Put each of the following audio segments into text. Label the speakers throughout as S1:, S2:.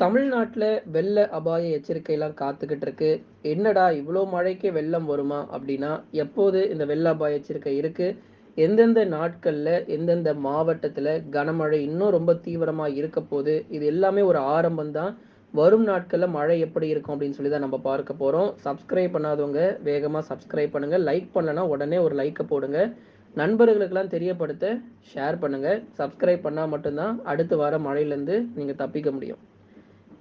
S1: தமிழ்நாட்டுல வெள்ள அபாய எச்சரிக்கைலாம் காத்துக்கிட்டு இருக்கு. என்னடா இவ்ளோ மழைக்கே வெள்ளம் வருமா? அப்படின்னா, எப்போது இந்த வெள்ள அபாய எச்சரிக்கை இருக்கு? எந்தெந்த நாட்கள்ல, எந்தெந்த மாவட்டத்துல கனமழை இன்னும் ரொம்ப தீவிரமா இருக்கப்போது? இது எல்லாமே ஒரு ஆரம்பம் தான். வரும் நாட்கள்ல மழை எப்படி இருக்கும் அப்படின்னு சொல்லி தான் நம்ம பார்க்க போறோம். சப்ஸ்கிரைப் பண்ணாதவங்க வேகமா சப்ஸ்கிரைப் பண்ணுங்க. லைக் பண்ணலனா உடனே ஒரு லைக்க போடுங்க. நண்பர்களுக்கெல்லாம் தெரியப்படுத்த ஷேர் பண்ணுங்க. சப்ஸ்கிரைப் பண்ணா மட்டும் தான் அடுத்து வர மழையிலிருந்து நீங்க தப்பிக்க முடியும்.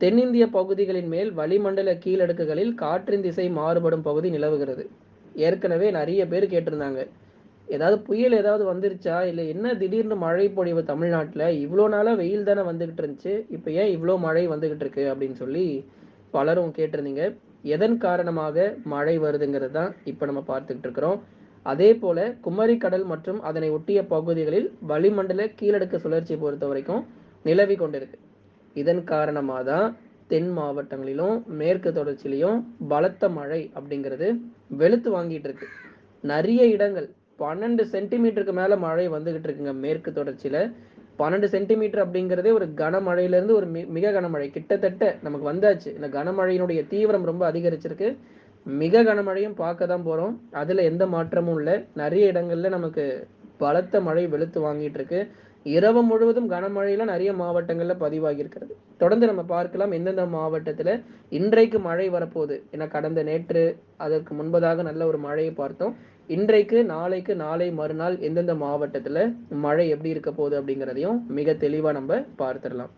S1: தென்னிந்திய பகுதிகளின் மேல் வளிமண்டல கீழடுக்குகளில் காற்றின் திசை மாறுபடும் பகுதி நிலவுகிறது. ஏற்கனவே நிறைய பேர் கேட்டிருந்தாங்க, ஏதாவது புயல் ஏதாவது வந்துருச்சா, இல்லை என்ன திடீர்னு மழை பொழிவு தமிழ்நாட்டில் இவ்வளோ நாளாக வெயில் தானே வந்துகிட்டு இருந்துச்சு, இப்போ ஏன் இவ்வளோ மழை வந்துகிட்டு இருக்கு அப்படின்னு சொல்லி பலரும் கேட்டிருந்தீங்க. எதன் காரணமாக மழை வருதுங்கிறது தான் இப்போ நம்ம பார்த்துக்கிட்டு இருக்கிறோம். அதே போல குமரி கடல் மற்றும் அதனை ஒட்டிய பகுதிகளில் வளிமண்டல கீழடுக்கு சுழற்சி பொறுத்த வரைக்கும் நிலவி கொண்டிருக்கு. இதன் காரணமாக தான் தென் மாவட்டங்களிலும் மேற்கு தொடர்ச்சியிலையும் பலத்த மழை அப்படிங்கிறது வெளுத்து வாங்கிட்டு இருக்கு. நிறைய இடங்கள் 12 சென்டிமீட்டருக்கு மேல மழை வந்துகிட்டு இருக்குங்க. மேற்கு தொடர்ச்சியில 12 சென்டிமீட்டர் அப்படிங்கிறதே ஒரு கனமழையிலிருந்து ஒரு மிக கனமழை கிட்டத்தட்ட நமக்கு வந்தாச்சு. இந்த கனமழையினுடைய தீவிரம் ரொம்ப அதிகரிச்சிருக்கு. மிக கனமழையும் பார்க்க தான் போறோம். அதுல எந்த மாற்றமும் இல்லை. நிறைய இடங்கள்ல நமக்கு பலத்த மழை வெளுத்து வாங்கிட்டு இருக்கு. இரவு முழுவதும் கனமழையில நிறைய மாவட்டங்கள்ல பதிவாகி இருக்கிறது. தொடர்ந்து நம்ம பார்க்கலாம் எந்தெந்த மாவட்டத்துல இன்றைக்கு மழை வரப்போகுது. ஏன்னா கடந்த நேற்று அதற்கு முன்பதாக நல்ல ஒரு மழையை பார்த்தோம். இன்றைக்கு நாளைக்கு நாளை மறுநாள் எந்தெந்த மாவட்டத்துல மழை எப்படி இருக்க போகுது அப்படிங்கிறதையும் மிக தெளிவா நம்ம பார்த்துடலாம்.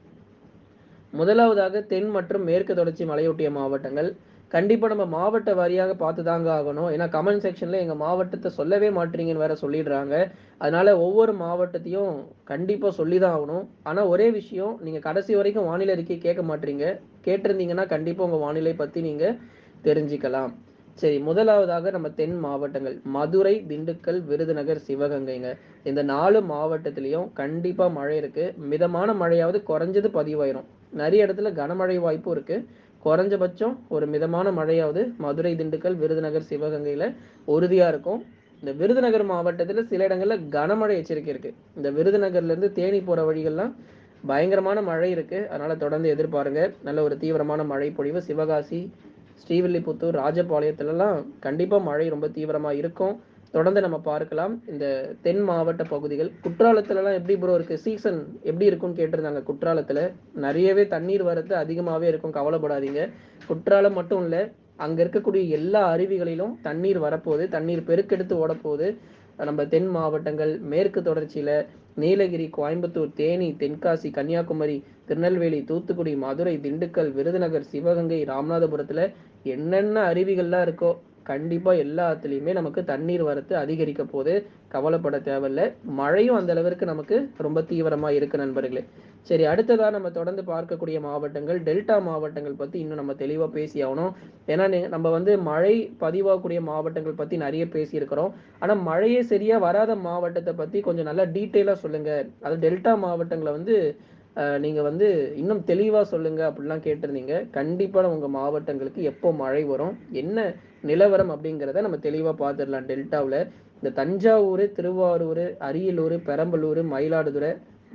S1: முதலாவதாக தென் மற்றும் மேற்கு தொடர்ச்சி மலையொட்டிய மாவட்டங்கள். கண்டிப்பா நம்ம மாவட்ட வாரியாக பார்த்து தாங்க ஆகணும். ஏன்னா கமெண்ட் செக்ஷன்ல எங்க மாவட்டத்தை சொல்லவே மாட்டீங்கன்னு வேற சொல்லிடுறாங்க. அதனால ஒவ்வொரு மாவட்டத்தையும் கண்டிப்பா சொல்லிதான் ஆகணும். ஆனா ஒரே விஷயம், நீங்க கடைசி வரைக்கும் வானிலை அறிக்கை கேட்க மாட்டீங்க. கேட்டிருந்தீங்கன்னா கண்டிப்பா உங்க வானிலை பத்தி நீங்க தெரிஞ்சுக்கலாம். சரி, முதலாவதாக நம்ம தென் மாவட்டங்கள் மதுரை, திண்டுக்கல், விருதுநகர், சிவகங்கைங்க. இந்த 4 மாவட்டத்திலையும் கண்டிப்பா மழை இருக்கு. மிதமான மழையாவது குறைஞ்சது பதிவாயிரும். நிறைய இடத்துல கனமழை வாய்ப்பும் இருக்கு. குறைஞ்சபட்சம் ஒரு மிதமான மழையாவது மதுரை, திண்டுக்கல், விருதுநகர், சிவகங்கையில உறுதியா இருக்கும். இந்த விருதுநகர் மாவட்டத்துல சில இடங்கள்ல கனமழை எச்சரிக்கை இருக்கு. இந்த விருதுநகர்ல இருந்து தேனி போற வழிகள்லாம் பயங்கரமான மழை இருக்கு. அதனால தொடர்ந்து எதிர்பாருங்க. நல்ல ஒரு தீவிரமான மழை பொழிவு. சிவகாசி, ஸ்ரீவில்லிபுத்தூர், ராஜபாளையத்துலலாம் கண்டிப்பா மழை ரொம்ப தீவிரமா இருக்கும். தொடர்ந்து நம்ம பார்க்கலாம். இந்த தென் மாவட்ட பகுதிகள் குற்றாலத்துலலாம் எப்படி ப்ரோ இருக்கு, சீசன் எப்படி இருக்கும்னு கேட்டிருந்தாங்க. குற்றாலத்துல நிறையவே தண்ணீர் வரத்து அதிகமாவே இருக்கும், கவலைப்படாதீங்க. குற்றாலம் மட்டும் இல்ல, அங்க இருக்கக்கூடிய எல்லா அருவிகளிலும் தண்ணீர் வரப்போகுது. தண்ணீர் பெருக்கெடுத்து ஓடப்போகுது. நம்ம தென் மாவட்டங்கள் மேற்கு தொடர்ச்சியில நீலகிரி, கோயம்புத்தூர், தேனி, தென்காசி, கன்னியாகுமரி, திருநெல்வேலி, தூத்துக்குடி, மதுரை, திண்டுக்கல், விருதுநகர், சிவகங்கை, ராமநாதபுரத்துல என்னென்ன அருவிகள்லாம் இருக்கோ கண்டிப்பா எல்லாத்துலயுமே நமக்கு தண்ணீர் வரத்து அதிகரிக்க போது. கவலைப்பட தேவையில்ல. மழையும் அந்த அளவிற்கு நமக்கு ரொம்ப தீவிரமா இருக்கு நண்பர்களே. சரி, அடுத்ததா நம்ம தொடர்ந்து பார்க்கக்கூடிய மாவட்டங்கள் டெல்டா மாவட்டங்கள் பத்தி இன்னும் நம்ம தெளிவா பேசி ஆகணும். ஏன்னா நம்ம மழை பதிவாகக்கூடிய மாவட்டங்கள் பத்தி நிறைய பேசியிருக்கிறோம். ஆனா மழையே சரியா வராத மாவட்டத்தை பத்தி கொஞ்சம் நல்லா டீட்டெயிலா சொல்லுங்க. அது டெல்டா மாவட்டங்களை நீங்க இன்னும் தெளிவா சொல்லுங்க அப்படிலாம் கேட்டிருந்தீங்க. கண்டிப்பா உங்க மாவட்டங்களுக்கு எப்போ மழை வரும், என்ன நிலவரம் அப்படிங்கிறத நம்ம தெளிவா பார்த்துடலாம். டெல்டாவில் இந்த தஞ்சாவூர், திருவாரூர், அரியலூர், பெரம்பலூர், மயிலாடுதுறை,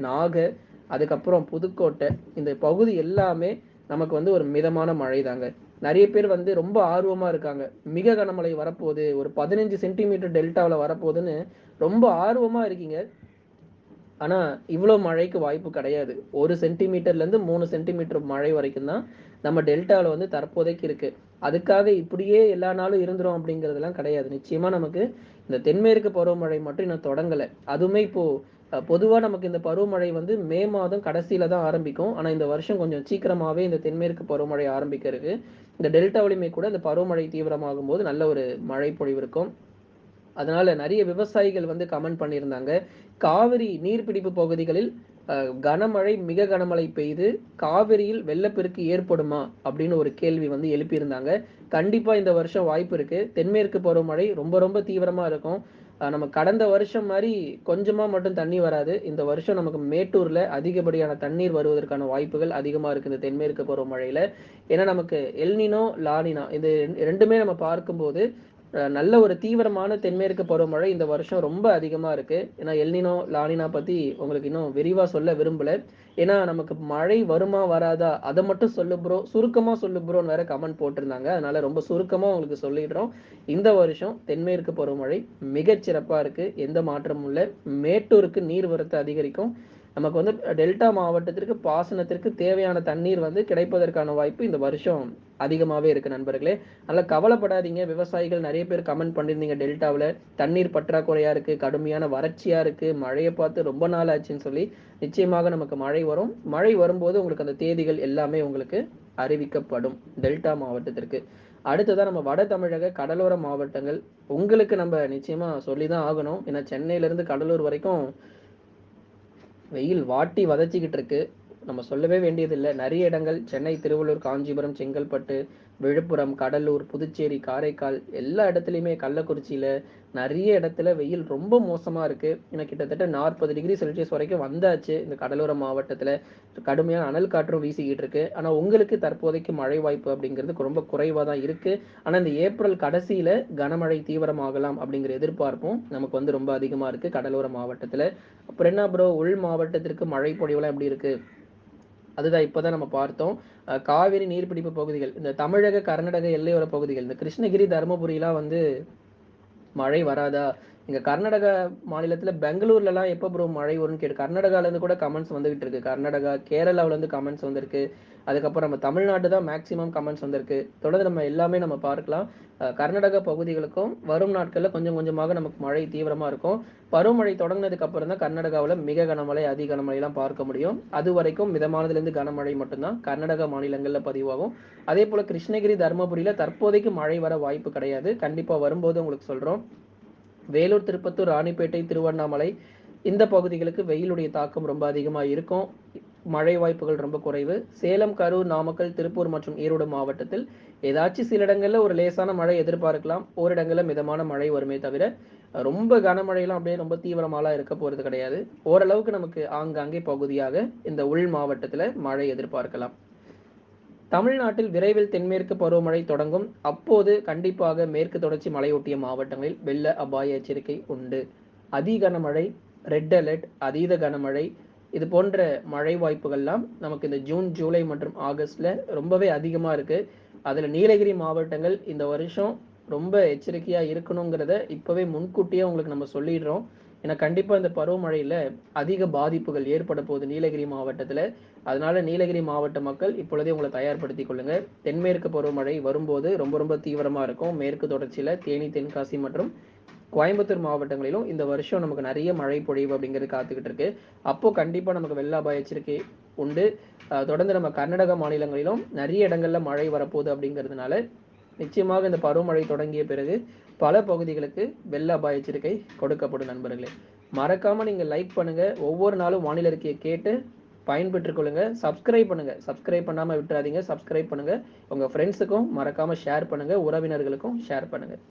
S1: நாகை, அதுக்கப்புறம் புதுக்கோட்டை, இந்த பகுதி எல்லாமே நமக்கு ஒரு மிதமான மழை தாங்க. நிறைய பேர் ரொம்ப ஆர்வமா இருக்காங்க. மிக கனமழை வரப்போகுது, ஒரு 15 சென்டிமீட்டர் டெல்டாவில் வரப்போகுதுன்னு ரொம்ப ஆர்வமா இருக்கீங்க. ஆனா இவ்வளோ மழைக்கு வாய்ப்பு கிடையாது. 1 சென்டிமீட்டர்ல இருந்து 3 சென்டிமீட்டர் மழை வரைக்கும் தான் நம்ம டெல்டாவில் தற்போதைக்கு இருக்கு. அதுக்காக இப்படியே எல்லா நாளும் இருந்துரும் அப்படிங்கிறதுலாம் கிடையாது. நிச்சயமா நமக்கு இந்த தென்மேற்கு பருவமழை மட்டும் இன்னும் தொடங்கலை. அதுவுமே இப்போ பொதுவா நமக்கு இந்த பருவமழை மே மாதம் கடைசியில தான் ஆரம்பிக்கும். ஆனா இந்த வருஷம் கொஞ்சம் சீக்கிரமாவே இந்த தென்மேற்கு பருவமழை ஆரம்பிக்க இருக்கு. இந்த டெல்டாவிலுமே கூட இந்த பருவமழை தீவிரமாகும் போது நல்ல ஒரு மழை பொழிவு இருக்கும். அதனால நிறைய விவசாயிகள் கமெண்ட் பண்ணியிருந்தாங்க, காவிரி நீர்பிடிப்பு பகுதிகளில் கனமழை மிக கனமழை பெய்து காவிரியில் வெள்ளப்பெருக்கு ஏற்படுமா அப்படின்னு ஒரு கேள்வி எழுப்பியிருந்தாங்க. கண்டிப்பா இந்த வருஷம் வாய்ப்பு இருக்கு. தென்மேற்கு பருவமழை ரொம்ப ரொம்ப தீவிரமா இருக்கும். நம்ம கடந்த வருஷம் மாதிரி கொஞ்சமா மட்டும் தண்ணி வராது. இந்த வருஷம் நமக்கு மேட்டூர்ல அதிகப்படியான தண்ணீர் வருவதற்கான வாய்ப்புகள் அதிகமா இருக்கு இந்த தென்மேற்கு பருவமழையில. ஏன்னா நமக்கு எல்னினோ லானினா இது ரெண்டுமே நம்ம பார்க்கும்போது நல்ல ஒரு தீவிரமான தென்மேற்கு பருவமழை இந்த வருஷம் ரொம்ப அதிகமா இருக்கு. ஏன்னா எல்னினோ, லானினா பத்தி உங்களுக்கு இன்னும் விரிவா சொல்ல விரும்பல. ஏன்னா நமக்கு மழை வருமா, வராதா? அத மட்டும் சொல்லு ப்ரோ. சுருக்கமா சொல்லு ப்ரோன்னு வேற கமெண்ட் போட்டிருந்தாங்க. அதனால ரொம்ப சுருக்கமா உங்களுக்கு சொல்லிடுறோம். இந்த வருஷம் தென்மேற்கு பருவமழை மிகச் சிறப்பா இருக்கு. எந்த மாற்றமும் இல்ல. மேட்டூருக்கு நீர்வரத்து அதிகரிக்கும். நமக்கு வந்து டெல்டா மாவட்டத்திற்கு பாசனத்திற்கு தேவையான தண்ணீர் வந்து கிடைப்பதற்கான வாய்ப்பு இந்த வருஷம் அதிகமாவே இருக்கு நண்பர்களே. அதனால கவலைப்படாதீங்க. விவசாயிகள் நெறைய பேர் கமெண்ட் பண்ணியிருந்தீங்க டெல்டாவுல. தண்ணீர் பற்றாக்குறையா இருக்கு, கடுமையான வறட்சியா இருக்கு, மழைய பார்த்து ரொம்ப நாள் ஆச்சுன்னு சொல்லி. நிச்சயமாக நமக்கு மழை வரும். மழை வரும்போது உங்களுக்கு அந்த தேதிகள் எல்லாமே உங்களுக்கு அறிவிக்கப்படும். டெல்டா மாவட்டத்திற்கு. அடுத்ததா நம்ம வட தமிழக கடலோர மாவட்டங்கள். உங்களுக்கு நம்ம நிச்சயமா சொல்லி தான் ஆகணும். ஏன்னா சென்னையிலிருந்து கடலூர் வரைக்கும் வெயில் வாட்டி வதச்சிக்கிட்டு இருக்கு. நம்ம சொல்லவே வேண்டியதில்ல. நெறைய இடங்கள் சென்னை, திருவள்ளூர், காஞ்சிபுரம், செங்கல்பட்டு, விழுப்புரம், கடலூர், புதுச்சேரி, காரைக்கால் எல்லா இடத்துலயுமே கள்ளக்குறிச்சியில நெறைய இடத்துல வெயில் ரொம்ப மோசமா இருக்கு. ஏன்னா கிட்டத்தட்ட 40 டிகிரி செல்சியஸ் வரைக்கும் வந்தாச்சு. இந்த கடலோர மாவட்டத்துல கடுமையான அனல் காற்றும் வீசிக்கிட்டு இருக்கு. ஆனா உங்களுக்கு தற்போதைக்கு மழை வாய்ப்பு அப்படிங்கிறது ரொம்ப குறைவா தான் இருக்கு. ஆனா இந்த ஏப்ரல் கடைசியில கனமழை தீவிரமாகலாம் அப்படிங்கிற எதிர்பார்ப்பும் நமக்கு வந்து ரொம்ப அதிகமா இருக்கு கடலோர மாவட்டத்துல. அப்புறம் என்ன ப்ரோ உள் மாவட்டத்திற்கு மழை பொழிவுலாம் எப்படி இருக்கு? அதுதான் இப்பதான் நம்ம பார்த்தோம். காவிரி நீர்பிடிப்பு பகுதிகள், இந்த தமிழக, கர்நாடக எல்லையோர பகுதிகள், இந்த கிருஷ்ணகிரி, தருமபுரிலாம் வந்து மழை வராதா? இங்க கர்நாடகா மாநிலத்தில பெங்களூர்லலாம் எப்ப ப்ரோ மழை வரும்னு கர்நாடகால இருந்து கூட கமெண்ட்ஸ் வந்துகிட்டு இருக்கு. கர்நாடகா, கேரளாவுல இருந்து கமெண்ட்ஸ் வந்திருக்கு. அதுக்கப்புறம் நம்ம தமிழ்நாடு தான் மேக்ஸிமம் கமெண்ட்ஸ் வந்திருக்கு. தொடர்ந்து நம்ம எல்லாமே நம்ம பார்க்கலாம். கர்நாடக பகுதிகளுக்கும் வரும் நாட்கள்ல கொஞ்சம் கொஞ்சமாக நமக்கு மழை தீவிரமா இருக்கும். பருவமழை தொடங்குனதுக்கு அப்புறம் தான் கர்நாடகாவுல மிக கனமழை, அதி கனமழைலாம் பார்க்க முடியும். அதுவரைக்கும் மிதமானதிலிருந்து கனமழை மட்டும் தான் கர்நாடக மாநிலங்கள்ல பதிவாகும். அதேபோல கிருஷ்ணகிரி, தர்மபுரியில தற்போதைக்கு மழை வர வாய்ப்பு கிடையாது. கண்டிப்பா வரும்போது உங்களுக்கு சொல்றோம். வேலூர், திருப்பத்தூர், ராணிப்பேட்டை, திருவண்ணாமலை இந்த பகுதிகளுக்கு வெயிலுடைய தாக்கம் ரொம்ப அதிகமா இருக்கும். மழை வாய்ப்புகள் ரொம்ப குறைவு. சேலம், கரூர், நாமக்கல், திருப்பூர் மற்றும் ஈரோடு மாவட்டத்தில் ஏதாச்சும் சில இடங்கள்ல ஒரு லேசான மழை எதிர்பார்க்கலாம். ஓரிடங்கள்ல மிதமான மழை வருமே தவிர, ரொம்ப கனமழைலாம் அப்படியே ரொம்ப தீவிரமாலாம் இருக்க போறது கிடையாது. ஓரளவுக்கு நமக்கு ஆங்காங்கே பகுதியாக இந்த உள் மாவட்டத்துல மழை எதிர்பார்க்கலாம். தமிழ்நாட்டில் விரைவில் தென்மேற்கு பருவமழை தொடங்கும். அப்போது கண்டிப்பாக மேற்கு தொடர்ச்சி மலையொட்டிய மாவட்டங்களில் வெள்ள அபாய எச்சரிக்கை உண்டு. அதி கனமழை, ரெட் அலர்ட், அதீத கனமழை இது போன்ற மழை வாய்ப்புகள்லாம் நமக்கு இந்த ஜூன், ஜூலை மற்றும் ஆகஸ்ட்ல ரொம்பவே அதிகமா இருக்கு. அதுல நீலகிரி மாவட்டங்கள் இந்த வருஷம் ரொம்ப எச்சரிக்கையா இருக்கணுங்கிறத இப்பவே முன்கூட்டியே உங்களுக்கு நம்ம சொல்லிடுறோம். ஏன்னா கண்டிப்பா இந்த பருவமழையில அதிக பாதிப்புகள் ஏற்பட போகுது நீலகிரி மாவட்டத்துல. அதனால நீலகிரி மாவட்ட மக்கள் இப்பொழுதே உங்களை தயார்படுத்திக் கொள்ளுங்க. தென்மேற்கு பருவமழை வரும்போது ரொம்ப ரொம்ப தீவிரமா இருக்கும். மேற்கு தொடர்ச்சியில தேனி, தென்காசி மற்றும் கோயம்புத்தூர் மாவட்டங்களிலும் இந்த வருஷம் நமக்கு நிறைய மழை பொழிவு அப்படிங்கிறது காத்துக்கிட்டு இருக்கு. அப்போ கண்டிப்பா நமக்கு வெள்ள அபாய எச்சரிக்கை உண்டு. தொடர்ந்து நம்ம கர்நாடக மாநிலங்களிலும் நிறைய இடங்கள்ல மழை வரப்போகுது அப்படிங்கிறதுனால நிச்சயமாக இந்த பருவமழை தொடங்கிய பிறகு பல பகுதிகளுக்கு வெள்ள அபாய எச்சரிக்கை கொடுக்கப்படும் நண்பர்களே. மறக்காம நீங்க லைக் பண்ணுங்க. ஒவ்வொரு நாளும் வானிலை அறிக்கையை கேட்டு பயன்பெற்றுக் கொள்ளுங்க. சப்ஸ்கிரைப் பண்ணுங்க. சப்ஸ்கிரைப் பண்ணாம விட்டுறாதீங்க. சப்ஸ்கிரைப் பண்ணுங்க. உங்க ஃப்ரெண்ட்ஸுக்கும் மறக்காம ஷேர் பண்ணுங்க. உறவினர்களுக்கும் ஷேர் பண்ணுங்க.